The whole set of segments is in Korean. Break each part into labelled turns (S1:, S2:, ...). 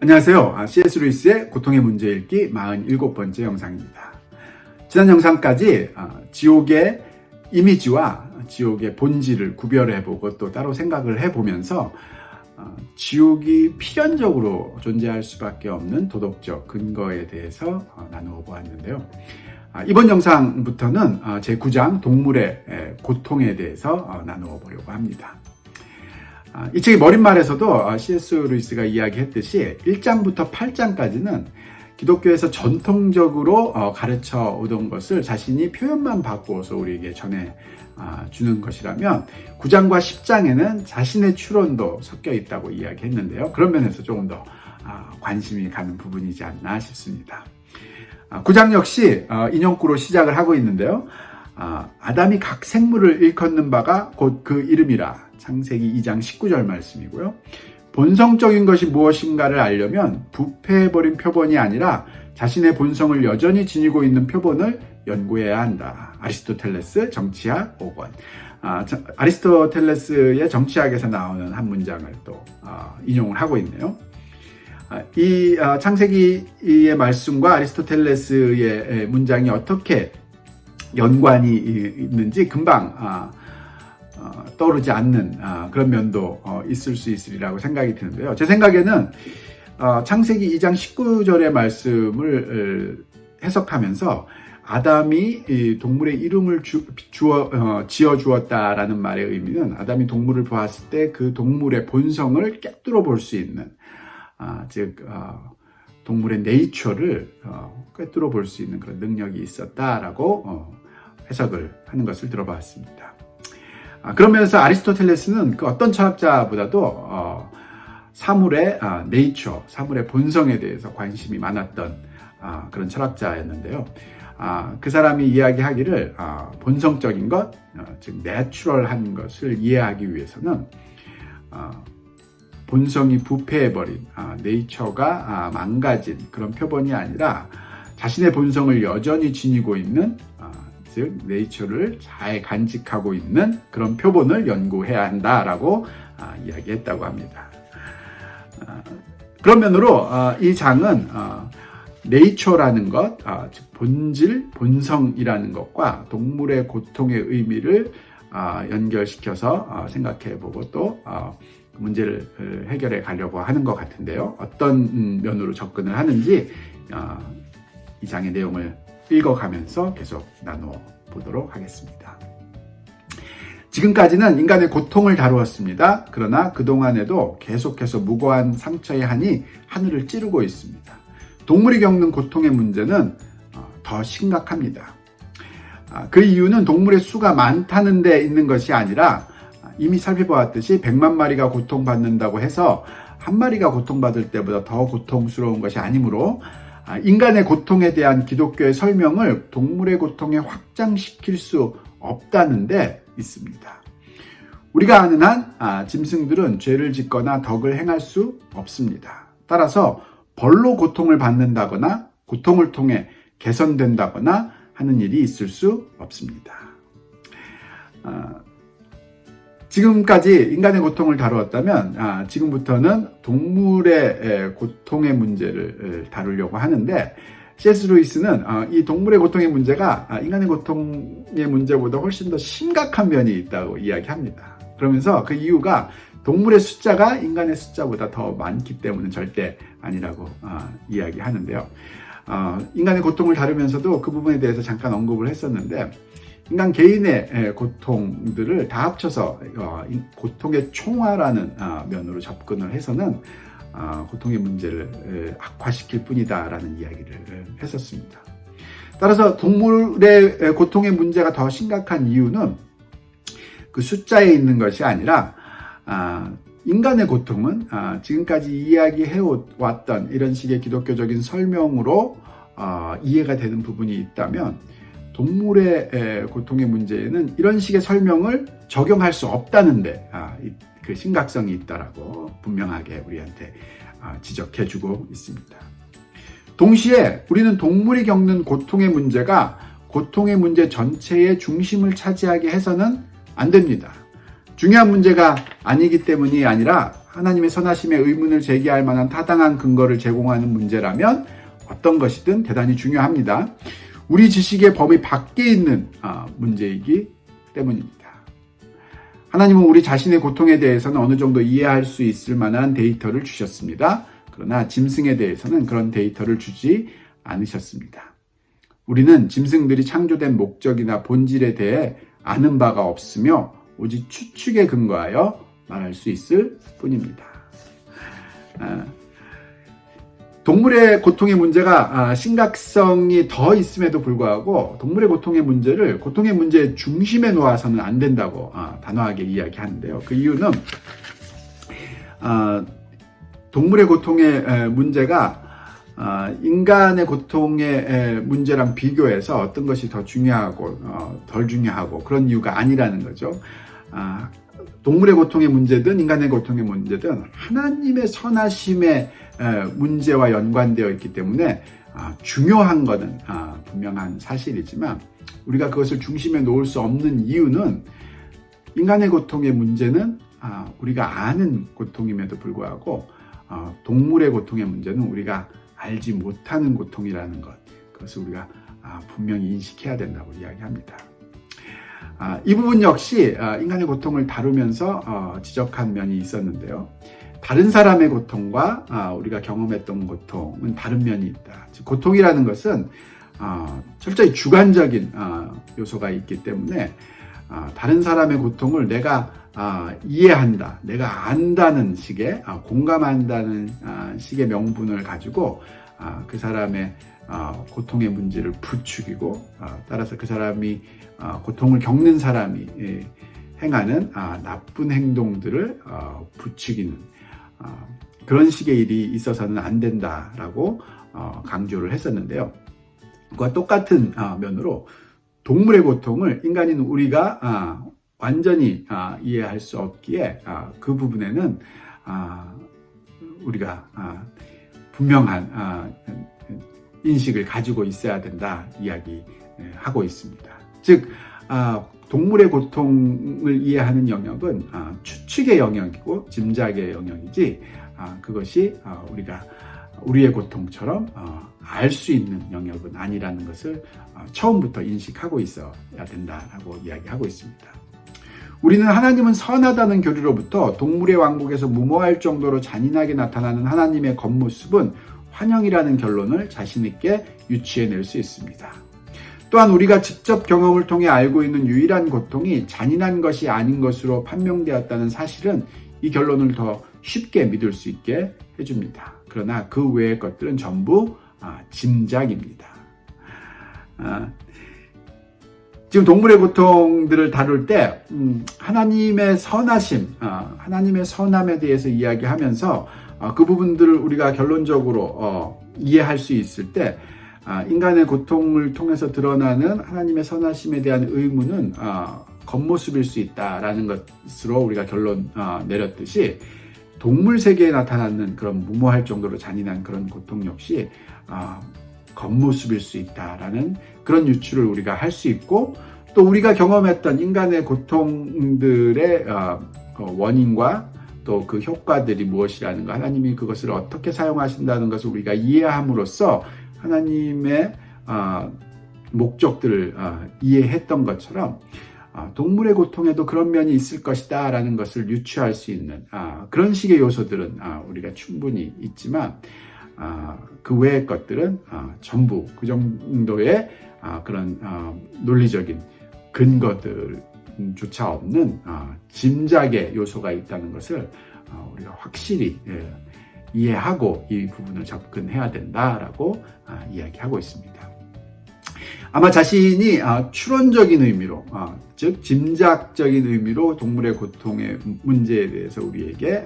S1: 안녕하세요. C.S. 루이스의 고통의 문제 읽기 47번째 영상입니다. 지난 영상까지 지옥의 이미지와 지옥의 본질을 구별해보고 또 따로 생각을 해보면서 지옥이 필연적으로 존재할 수밖에 없는 도덕적 근거에 대해서 나누어 보았는데요. 이번 영상부터는 제9장 동물의 고통에 대해서 나누어 보려고 합니다. 이 책의 머릿말에서도 C.S. 루이스가 이야기했듯이 1장부터 8장까지는 기독교에서 전통적으로 가르쳐 오던 것을 자신이 표현만 바꾸어서 우리에게 전해 주는 것이라면 9장과 10장에는 자신의 추론도 섞여 있다고 이야기했는데요. 그런 면에서 조금 더 관심이 가는 부분이지 않나 싶습니다. 9장 역시 인용구로 시작을 하고 있는데요. 아담이 각 생물을 일컫는 바가 곧 그 이름이라. 창세기 2장 19절 말씀이고요. 본성적인 것이 무엇인가를 알려면 부패해버린 표본이 아니라 자신의 본성을 여전히 지니고 있는 표본을 연구해야 한다. 아리스토텔레스 정치학 5권. 아리스토텔레스의 정치학에서 나오는 한 문장을 또 인용을 하고 있네요. 이 창세기의 말씀과 아리스토텔레스의 문장이 어떻게 연관이 있는지 금방 떠오르지 않는 그런 면도 있을 수 있으리라고 생각이 드는데요. 제 생각에는 창세기 2장 19절의 말씀을 해석하면서 아담이 동물의 이름을 지어 주었다라는 말의 의미는 아담이 동물을 보았을 때 그 동물의 본성을 꿰뚫어 볼 수 있는 즉 동물의 네이처를 꿰뚫어 볼 수 있는 그런 능력이 있었다라고 해석을 하는 것을 들어봤습니다. 그런 면에서 아리스토텔레스는 그 어떤 철학자보다도 사물의 네이처, 사물의 본성에 대해서 관심이 많았던 그런 철학자였는데요. 그 사람이 이야기하기를 본성적인 것, 즉 내추럴한 것을 이해하기 위해서는 본성이 부패해버린 네이처가 망가진 그런 표본이 아니라 자신의 본성을 여전히 지니고 있는 즉 네이처를 잘 간직하고 있는 그런 표본을 연구해야 한다라고 이야기했다고 합니다. 그런 면으로 이 장은 네이처라는 것, 즉 본질, 본성이라는 것과 동물의 고통의 의미를 연결시켜서 생각해보고 또 문제를 해결해 가려고 하는 것 같은데요. 어떤 면으로 접근을 하는지 이 장의 내용을 읽어가면서 계속 나누어 보도록 하겠습니다. 지금까지는 인간의 고통을 다루었습니다. 그러나 그동안에도 계속해서 무고한 상처의 한이 하늘을 찌르고 있습니다. 동물이 겪는 고통의 문제는 더 심각합니다. 그 이유는 동물의 수가 많다는 데 있는 것이 아니라 이미 살펴보았듯이 100만 마리가 고통받는다고 해서 한 마리가 고통받을 때보다 더 고통스러운 것이 아니므로 인간의 고통에 대한 기독교의 설명을 동물의 고통에 확장시킬 수 없다는 데 있습니다. 우리가 아는 한 짐승들은 죄를 짓거나 덕을 행할 수 없습니다. 따라서 벌로 고통을 받는다거나 고통을 통해 개선된다거나 하는 일이 있을 수 없습니다. 지금까지 인간의 고통을 다루었다면 지금부터는 동물의 고통의 문제를 다루려고 하는데 C.S. 루이스는 이 동물의 고통의 문제가 인간의 고통의 문제보다 훨씬 더 심각한 면이 있다고 이야기합니다. 그러면서 그 이유가 동물의 숫자가 인간의 숫자보다 더 많기 때문은 절대 아니라고 이야기하는데요. 인간의 고통을 다루면서도 그 부분에 대해서 잠깐 언급을 했었는데 인간 개인의 고통들을 다 합쳐서 고통의 총화라는 면으로 접근을 해서는 고통의 문제를 악화시킬 뿐이다라는 이야기를 했었습니다. 따라서 동물의 고통의 문제가 더 심각한 이유는 그 숫자에 있는 것이 아니라 인간의 고통은 지금까지 이야기해왔던 이런 식의 기독교적인 설명으로 이해가 되는 부분이 있다면 동물의 고통의 문제에는 이런 식의 설명을 적용할 수 없다는데 그 심각성이 있다라고 분명하게 우리한테 지적해주고 있습니다. 동시에 우리는 동물이 겪는 고통의 문제가 고통의 문제 전체의 중심을 차지하게 해서는 안 됩니다. 중요한 문제가 아니기 때문이 아니라 하나님의 선하심에 의문을 제기할 만한 타당한 근거를 제공하는 문제라면 어떤 것이든 대단히 중요합니다. 우리 지식의 범위 밖에 있는 문제이기 때문입니다. 하나님은 우리 자신의 고통에 대해서는 어느 정도 이해할 수 있을 만한 데이터를 주셨습니다. 그러나 짐승에 대해서는 그런 데이터를 주지 않으셨습니다. 우리는 짐승들이 창조된 목적이나 본질에 대해 아는 바가 없으며 오직 추측에 근거하여 말할 수 있을 뿐입니다. 동물의 고통의 문제가 심각성이 더 있음에도 불구하고 동물의 고통의 문제를 고통의 문제의 중심에 놓아서는 안 된다고 단호하게 이야기하는데요. 그 이유는 동물의 고통의 문제가 인간의 고통의 문제랑 비교해서 어떤 것이 더 중요하고 덜 중요하고 그런 이유가 아니라는 거죠. 동물의 고통의 문제든 인간의 고통의 문제든 하나님의 선하심의 문제와 연관되어 있기 때문에 중요한 것은 분명한 사실이지만 우리가 그것을 중심에 놓을 수 없는 이유는 인간의 고통의 문제는 우리가 아는 고통임에도 불구하고 동물의 고통의 문제는 우리가 알지 못하는 고통이라는 것, 그것을 우리가 분명히 인식해야 된다고 이야기합니다. 이 부분 역시 인간의 고통을 다루면서 지적한 면이 있었는데요. 다른 사람의 고통과 우리가 경험했던 고통은 다른 면이 있다. 즉, 고통이라는 것은 철저히 주관적인 요소가 있기 때문에 다른 사람의 고통을 내가 이해한다, 내가 안다는 식의 공감한다는 식의 명분을 가지고 그 사람의 고통의 문제를 부추기고 따라서 그 사람이 고통을 겪는 사람이 행하는 나쁜 행동들을 부추기는 그런 식의 일이 있어서는 안 된다라고 강조를 했었는데요. 그와 똑같은 면으로 동물의 고통을 인간인 우리가 완전히 이해할 수 없기에 그 부분에는 우리가 분명한 인식을 가지고 있어야 된다 이야기하고 있습니다. 즉 동물의 고통을 이해하는 영역은 추측의 영역이고 짐작의 영역이지 그것이 우리의 고통처럼 알 수 있는 영역은 아니라는 것을 처음부터 인식하고 있어야 된다라고 이야기하고 있습니다. 우리는 하나님은 선하다는 교리로부터 동물의 왕국에서 무모할 정도로 잔인하게 나타나는 하나님의 겉모습은 환영이라는 결론을 자신 있게 유추해낼 수 있습니다. 또한 우리가 직접 경험을 통해 알고 있는 유일한 고통이 잔인한 것이 아닌 것으로 판명되었다는 사실은 이 결론을 더 쉽게 믿을 수 있게 해줍니다. 그러나 그 외의 것들은 전부 짐작입니다. 지금 동물의 고통들을 다룰 때 하나님의 선하심, 하나님의 선함에 대해서 이야기하면서 그 부분들을 우리가 결론적으로 이해할 수 있을 때 인간의 고통을 통해서 드러나는 하나님의 선하심에 대한 의문은 겉모습일 수 있다라는 것으로 우리가 결론 내렸듯이 동물 세계에 나타나는 그런 무모할 정도로 잔인한 그런 고통 역시 겉모습일 수 있다라는 그런 유추를 우리가 할 수 있고 또 우리가 경험했던 인간의 고통들의 원인과 또 그 효과들이 무엇이라는 것, 하나님이 그것을 어떻게 사용하신다는 것을 우리가 이해함으로써 하나님의 목적들을 이해했던 것처럼 동물의 고통에도 그런 면이 있을 것이다 라는 것을 유추할 수 있는 그런 식의 요소들은 우리가 충분히 있지만 그 외의 것들은 전부 그 정도의 그런 논리적인 근거들조차 없는 짐작의 요소가 있다는 것을 우리가 확실히 이해하고 이 부분을 접근해야 된다라고 이야기하고 있습니다. 아마 자신이 추론적인 의미로, 즉 짐작적인 의미로 동물의 고통의 문제에 대해서 우리에게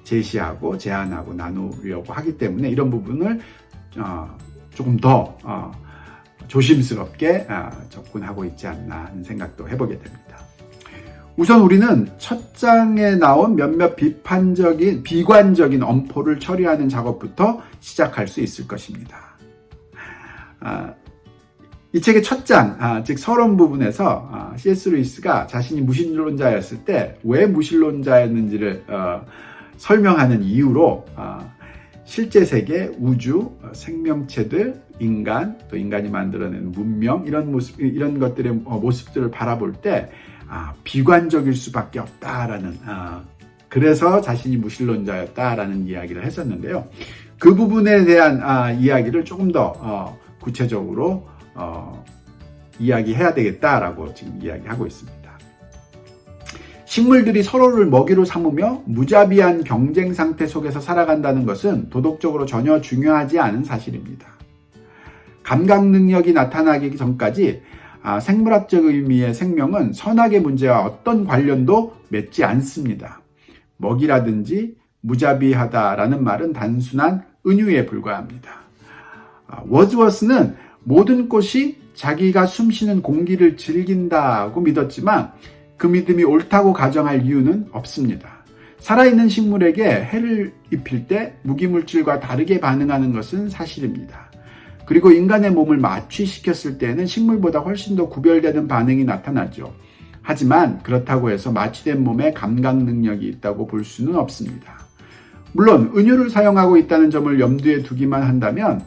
S1: 제시하고 제안하고 나누려고 하기 때문에 이런 부분을 조금 더 조심스럽게 접근하고 있지 않나 하는 생각도 해보게 됩니다. 우선 우리는 첫 장에 나온 몇몇 비관적인 엄포를 처리하는 작업부터 시작할 수 있을 것입니다. 이 책의 첫 장, 즉 서론 부분에서 C.S. 루이스가 자신이 무신론자였을 때 왜 무신론자였는지를 설명하는 이유로 실제 세계, 우주, 생명체들, 인간, 또 인간이 만들어낸 문명 이런 것들의 모습들을 바라볼 때 비관적일 수밖에 없다라는 그래서 자신이 무신론자였다라는 이야기를 했었는데요. 그 부분에 대한 이야기를 조금 더 구체적으로 이야기해야 되겠다라고 지금 이야기하고 있습니다. 식물들이 서로를 먹이로 삼으며 무자비한 경쟁 상태 속에서 살아간다는 것은 도덕적으로 전혀 중요하지 않은 사실입니다. 감각 능력이 나타나기 전까지 생물학적 의미의 생명은 선악의 문제와 어떤 관련도 맺지 않습니다. 먹이라든지 무자비하다라는 말은 단순한 은유에 불과합니다. 워즈워스는 모든 꽃이 자기가 숨쉬는 공기를 즐긴다고 믿었지만 그 믿음이 옳다고 가정할 이유는 없습니다. 살아있는 식물에게 해를 입힐 때 무기물질과 다르게 반응하는 것은 사실입니다. 그리고 인간의 몸을 마취시켰을 때에는 식물보다 훨씬 더 구별되는 반응이 나타나죠. 하지만 그렇다고 해서 마취된 몸에 감각 능력이 있다고 볼 수는 없습니다. 물론 은유를 사용하고 있다는 점을 염두에 두기만 한다면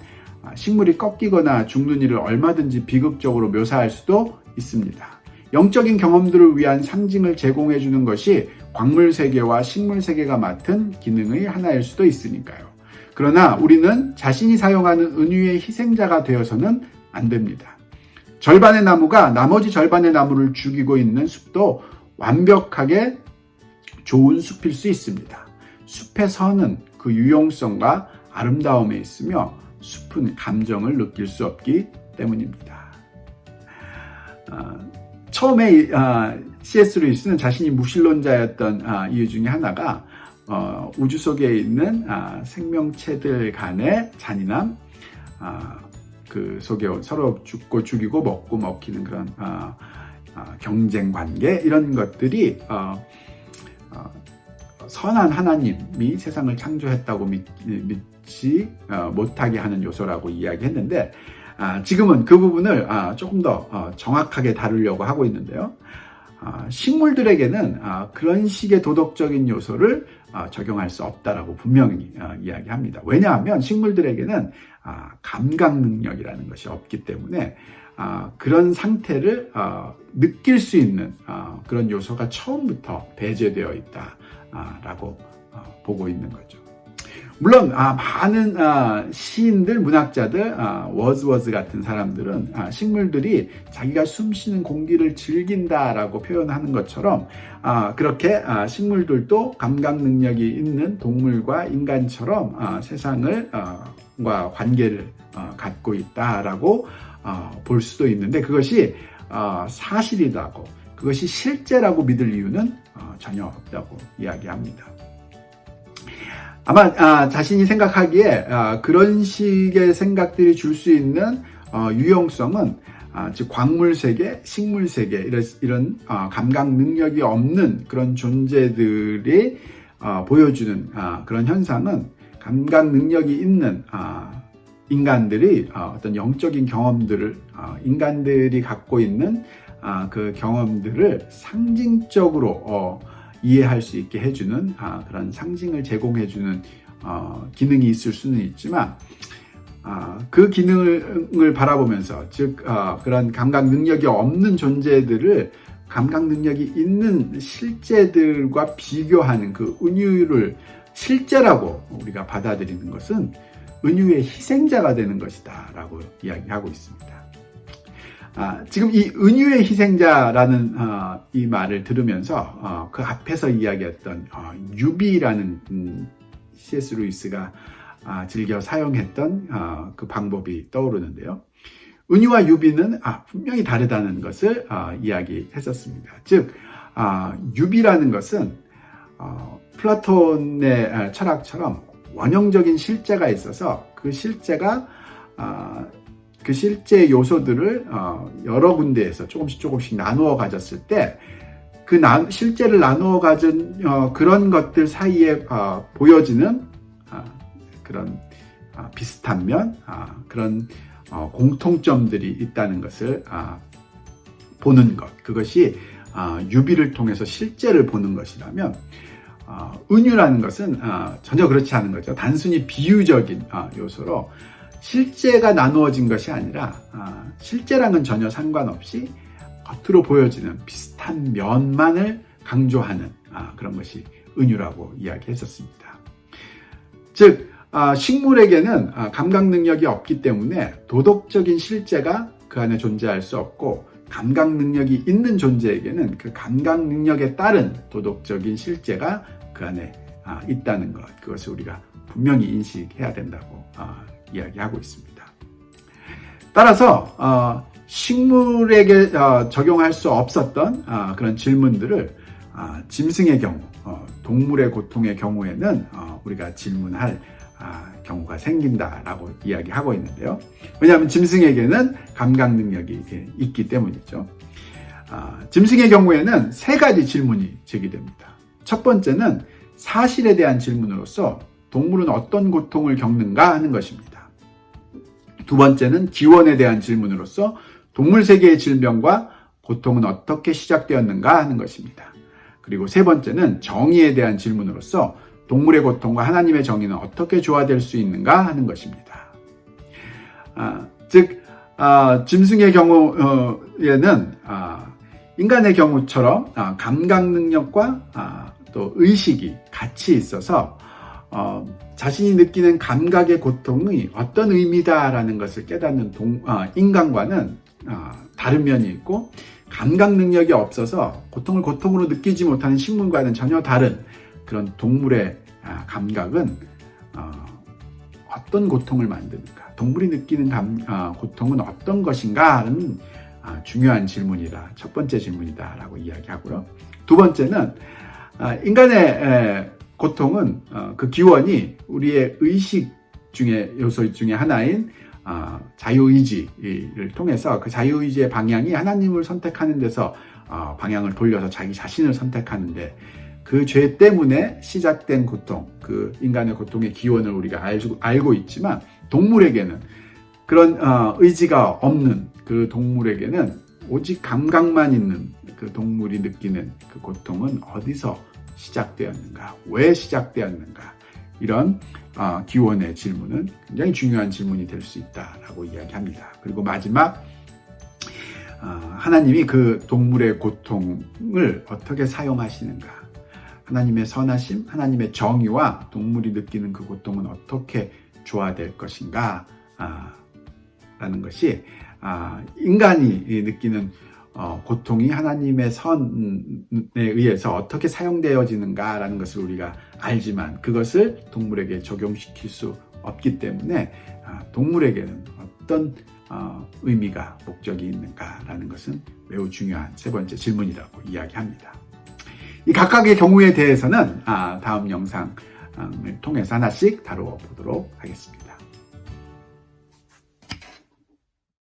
S1: 식물이 꺾이거나 죽는 일을 얼마든지 비극적으로 묘사할 수도 있습니다. 영적인 경험들을 위한 상징을 제공해 주는 것이 광물 세계와 식물 세계가 맡은 기능의 하나일 수도 있으니까요. 그러나 우리는 자신이 사용하는 은유의 희생자가 되어서는 안 됩니다. 절반의 나무가 나머지 절반의 나무를 죽이고 있는 숲도 완벽하게 좋은 숲일 수 있습니다. 숲의 선은 그 유용성과 아름다움에 있으며 숲은 감정을 느낄 수 없기 때문입니다. 처음에 C.S. 루이스는 자신이 무신론자였던 이유 중에 하나가 우주 속에 있는 생명체들 간의 잔인함, 그 속에 서로 죽고 죽이고 먹고 먹히는 그런 경쟁 관계 이런 것들이 선한 하나님이 세상을 창조했다고 믿지 못하게 하는 요소라고 이야기했는데 지금은 그 부분을 조금 더 정확하게 다루려고 하고 있는데요. 식물들에게는 그런 식의 도덕적인 요소를 적용할 수 없다라고 분명히 이야기합니다. 왜냐하면 식물들에게는 감각 능력이라는 것이 없기 때문에 그런 상태를 느낄 수 있는 그런 요소가 처음부터 배제되어 있다라고 보고 있는 거죠. 물론 많은 시인들, 문학자들, 워즈워즈 같은 사람들은 식물들이 자기가 숨쉬는 공기를 즐긴다라고 표현하는 것처럼 그렇게 식물들도 감각 능력이 있는 동물과 인간처럼 세상을 과 관계를 갖고 있다라고 볼 수도 있는데 그것이 사실이라고 그것이 실제라고 믿을 이유는 전혀 없다고 이야기합니다. 아마 자신이 생각하기에 그런 식의 생각들이 줄 수 있는 유용성은 즉 광물 세계, 식물 세계 이런 감각 능력이 없는 그런 존재들이 보여주는 그런 현상은 감각 능력이 있는 인간들이 어떤 영적인 경험들을 인간들이 갖고 있는 그 경험들을 상징적으로 이해할 수 있게 해주는 그런 상징을 제공해주는 기능이 있을 수는 있지만 그 기능을 바라보면서 즉 그런 감각 능력이 없는 존재들을 감각 능력이 있는 실제들과 비교하는 그 은유를 실제라고 우리가 받아들이는 것은 은유의 희생자가 되는 것이다 라고 이야기하고 있습니다. 지금 이 은유의 희생자라는 이 말을 들으면서 그 앞에서 이야기했던 유비라는 C.S. 루이스가 즐겨 사용했던 그 방법이 떠오르는데요. 은유와 유비는 분명히 다르다는 것을 이야기했었습니다. 즉 유비라는 것은 플라톤의 철학처럼 원형적인 실제가 있어서 그 실제가 그 실제 요소들을 여러 군데에서 조금씩 나누어 가졌을 때 그 실제를 나누어 가진 그런 것들 사이에 보여지는 그런 비슷한 면, 그런 공통점들이 있다는 것을 보는 것, 그것이 유비를 통해서 실제를 보는 것이라면 은유라는 것은 전혀 그렇지 않은 거죠. 단순히 비유적인 요소로 실제가 나누어진 것이 아니라 실제랑은 전혀 상관없이 겉으로 보여지는 비슷한 면만을 강조하는 그런 것이 은유라고 이야기했었습니다. 즉 식물에게는 감각 능력이 없기 때문에 도덕적인 실제가 그 안에 존재할 수 없고, 감각 능력이 있는 존재에게는 그 감각 능력에 따른 도덕적인 실제가 그 안에 있다는 것, 그것을 우리가 분명히 인식해야 된다고 이야기하고 있습니다. 따라서 식물에게 적용할 수 없었던 그런 질문들을 짐승의 경우, 동물의 고통의 경우에는 우리가 질문할 경우가 생긴다라고 이야기하고 있는데요. 왜냐하면 짐승에게는 감각 능력이 있기 때문이죠. 짐승의 경우에는 세 가지 질문이 제기됩니다. 첫 번째는 사실에 대한 질문으로서 동물은 어떤 고통을 겪는가 하는 것입니다. 두 번째는 기원에 대한 질문으로서 동물 세계의 질병과 고통은 어떻게 시작되었는가 하는 것입니다. 그리고 세 번째는 정의에 대한 질문으로서 동물의 고통과 하나님의 정의는 어떻게 조화될 수 있는가 하는 것입니다. 즉 짐승의 경우에는 인간의 경우처럼 감각 능력과 또 의식이 같이 있어서 자신이 느끼는 감각의 고통이 어떤 의미다라는 것을 깨닫는 인간과는 다른 면이 있고, 감각 능력이 없어서 고통을 고통으로 느끼지 못하는 식물과는 전혀 다른 그런 동물의 감각은 어떤 고통을 만드는가, 동물이 느끼는 고통은 어떤 것인가 하는 중요한 질문이다. 첫 번째 질문이다라고 이야기하고요. 두 번째는 인간의 고통은 그 기원이 우리의 의식 중에 요소 중에 하나인 자유의지를 통해서 그 자유의지의 방향이 하나님을 선택하는 데서 방향을 돌려서 자기 자신을 선택하는데, 그 죄 때문에 시작된 고통, 그 인간의 고통의 기원을 우리가 알고 있지만, 동물에게는 그런 의지가 없는 그 동물에게는 오직 감각만 있는 그 동물이 느끼는 그 고통은 어디서 시작되었는가, 왜 시작되었는가, 이런 기원의 질문은 굉장히 중요한 질문이 될 수 있다라고 이야기합니다. 그리고 마지막, 하나님이 그 동물의 고통을 어떻게 사용하시는가, 하나님의 선하심, 하나님의 정의와 동물이 느끼는 그 고통은 어떻게 조화될 것인가 라는 것이 인간이 느끼는 고통이 하나님의 선에 의해서 어떻게 사용되어지는가라는 것을 우리가 알지만, 그것을 동물에게 적용시킬 수 없기 때문에 동물에게는 어떤 의미가, 목적이 있는가라는 것은 매우 중요한 세 번째 질문이라고 이야기합니다. 이 각각의 경우에 대해서는 다음 영상을 통해서 하나씩 다루어 보도록 하겠습니다.